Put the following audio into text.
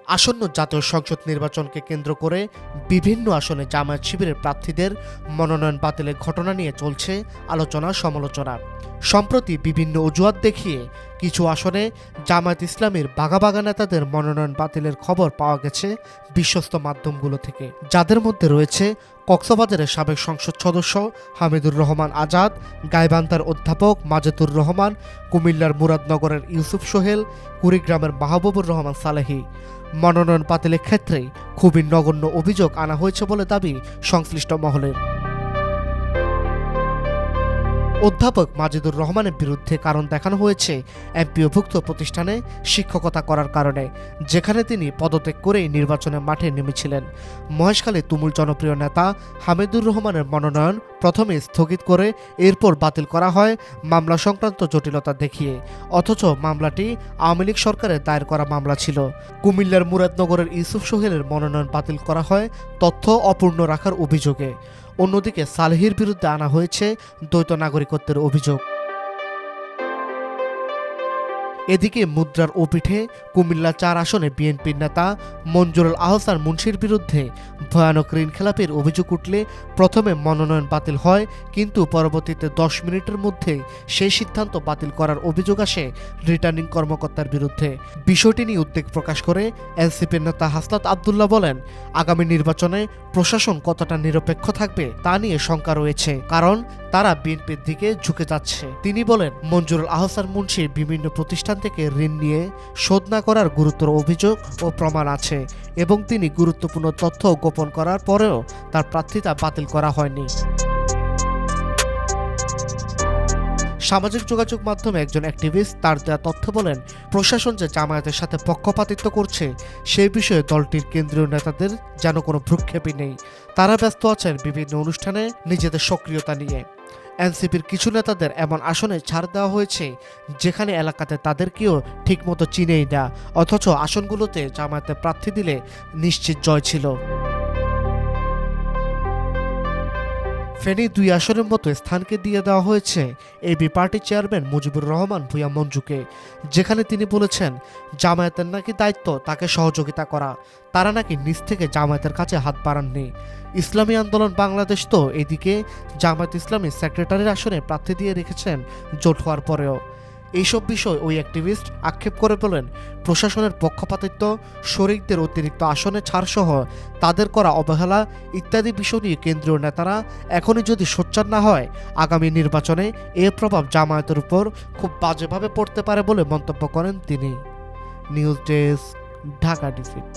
আসন্ন জাতীয় সংসদ নির্বাচনকে কেন্দ্র করে বিভিন্ন আসনে জামায়াত শিবিরের প্রার্থীদের মনোনয়ন বাতিলের ঘটনা নিয়ে চলছে আলোচনা সমালোচনা। সম্প্রতি বিভিন্ন অজুহাত দেখিয়ে কিছু আসনে জামায়াত ইসলামীর বাঘা নেতাদের মনোনয়ন বাতিলের খবর পাওয়া গেছে বিশ্বস্ত মাধ্যমগুলো থেকে, যাদের মধ্যে রয়েছে কক্সবাজারের সাবেক সংসদ সদস্য হামিদুর রহমান আজাদ, গাইবান্ধার অধ্যাপক মাজেদুর রহমান, কুমিল্লার মুরাদনগরের ইউসুফ সোহেল, কুড়িগ্রামের মাহবুবুর রহমান সালেহী। মনোনয়ন বাতিলের ক্ষেত্রে খুবই নগণ্য অভিযোগ আনা হয়েছে বলে দাবি সংশ্লিষ্ট মহলের। অধ্যাপক মাজেদুর রহমানের বিরুদ্ধে কারণ দেখানো হয়েছে এমপিওভুক্ত প্রতিষ্ঠানে শিক্ষকতা করার কারণে, যেখানে তিনি পদত্যাগ করেই নির্বাচনের মাঠে নেমেছিলেন। মহেশখালী তুমুল জনপ্রিয় নেতা হামিদুর রহমানের মনোনয়ন প্রথমে স্থগিত করে এরপর বাতিল করা হয় মামলা সংক্রান্ত জটিলতা দেখিয়ে, অথচ মামলাটি আওয়ামী লীগ সরকারের দায়ের করা মামলা ছিল। কুমিল্লার মুরাদনগরের ইউসুফ সোহেলের মনোনয়ন বাতিল করা হয় তথ্য অপূর্ণ রাখার অভিযোগে। অন্যদিকে সালেহীর বিরুদ্ধে আনা হয়েছে দ্বৈত নাগরিকত্বের অভিযোগ। এদিকে মুদ্রার ওপিঠে কুমিল্লা ৪ আসনে বিএনপির নেতা মঞ্জুরুল আহসান মুন্সির বিরুদ্ধে ভয়ানক ঋণ খেলাপির অভিযোগ উঠলে প্রথমে মনোনয়ন বাতিল হয়, কিন্তু পরবর্তীতে ১০ মিনিটের মধ্যে সেই সিদ্ধান্ত বাতিল করার অভিযোগ আসে রিটার্নিং কর্মকর্তার বিরুদ্ধে। বিষয়টি নিয়ে উদ্বেগ প্রকাশ করে এনসিপির নেতা হাসনাত আবদুল্লাহ বলেন, আগামী নির্বাচনে প্রশাসন কতটা নিরপেক্ষ থাকবে তা নিয়ে শঙ্কা রয়েছে, কারণ তারা বিএনপির দিকে ঝুঁকে যাচ্ছে। তিনি বলেন, মঞ্জুরুল আহসান মুন্সির বিভিন্ন প্রতিষ্ঠান থেকে ঋণ নিয়ে শোধ না করার গুরুতর অভিযোগ ও প্রমাণ আছে এবং তিনি গুরুত্বপূর্ণ তথ্য গোপন করার পরেও তার প্রার্থিতা বাতিল করা হয়নি। সামাজিক যোগাযোগ মাধ্যমে একজন অ্যাক্টিভিস্ট তার দেয়া তথ্য বলেন, প্রশাসন যে জামায়াতের সাথে পক্ষপাতিত্ব করছে সেই বিষয়ে দলটির কেন্দ্রীয় নেতাদের যেন কোনো ভ্রুক্ষেপই নেই। তারা ব্যস্ত আছেন বিভিন্ন অনুষ্ঠানে নিজেদের সক্রিয়তা নিয়ে। এনসিপির কিছু নেতাদের এমন আসনে ছাড় দেওয়া হয়েছে যেখানে এলাকাতে তাদেরকেও ঠিকমতো চিনেই না, অথচ আসনগুলোতে জামায়াতের প্রার্থী দিলে নিশ্চিত জয় ছিল। ফেনী ২ আসনের মতো স্থানকে দিয়ে দেওয়া হয়েছে AB party chairman Mujibur Rahman Bhuiyan মঞ্জুকে, যেখানে তিনি বলেছেন জামায়াতের নাকি দায়িত্ব তাকে সহযোগিতা করা, তারা নাকি নিজ থেকে জামায়াতের কাছে হাত বাড়াননি। ইসলামী আন্দোলন বাংলাদেশ তো এদিকে জামায়াত ইসলামী সেক্রেটারির আসনে প্রার্থী দিয়ে রেখেছেন জোট হওয়ার পরেও। এইসব বিষয় ওই অ্যাক্টিভিস্ট আক্ষেপ করে বলেন, প্রশাসনের পক্ষপাতিত্ব, শরিকদের অতিরিক্ত আসনে ছাড়সহ তাদের করা অবহেলা ইত্যাদি বিষয় নিয়ে কেন্দ্রীয় নেতারা এখনই যদি সোচ্চার না হয়, আগামী নির্বাচনে এর প্রভাব জামায়াতের উপর খুব বাজেভাবে পড়তে পারে বলে মন্তব্য করেন তিনি। News desk, Dhaka digit.